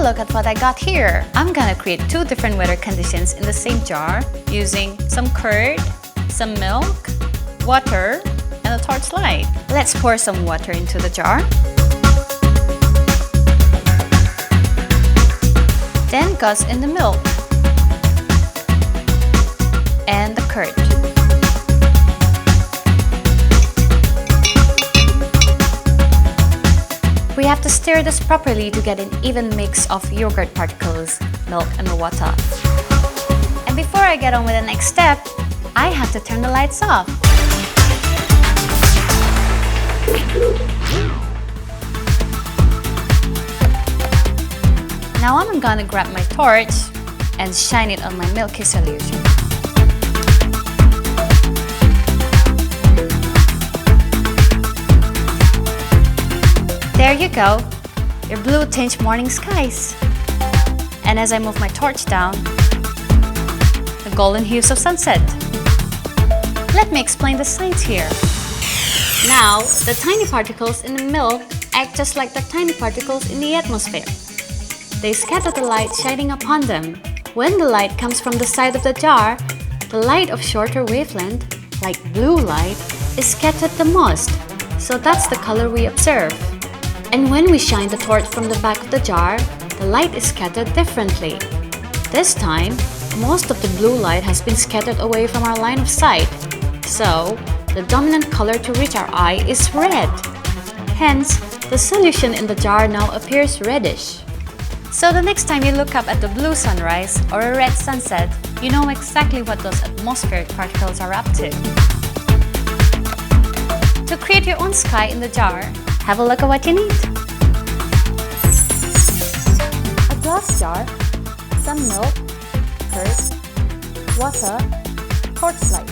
look at what I got here. I'm gonna create two different weather conditions in the same jar using some curd, some milk, water, and a torchlight. Let's pour some water into the jar. Then toss in the milk and the curd. We have to stir this properly to get an even mix of yogurt particles, milk, and the water. And before I get on with the next step, I have to turn the lights off. Now I'm gonna grab my torch and shine it on my milky solution. There you go, your blue-tinged morning skies. And as I move my torch down, the golden hues of sunset. Let me explain the science here. Now, the tiny particles in the milk act just like the tiny particles in the atmosphere. They scatter the light shining upon them. When the light comes from the side of the jar, the light of shorter wavelength, like blue light, is scattered the most. So that's the color we observe. And when we shine the torch from the back of the jar, the light is scattered differently. This time, most of the blue light has been scattered away from our line of sight. So, the dominant color to reach our eye is red. Hence, the solution in the jar now appears reddish. So the next time you look up at the blue sunrise or a red sunset, you know exactly what those atmospheric particles are up to. To create your own sky in the jar, have a look at what you need. A glass jar, some milk, curd, water, torchlight.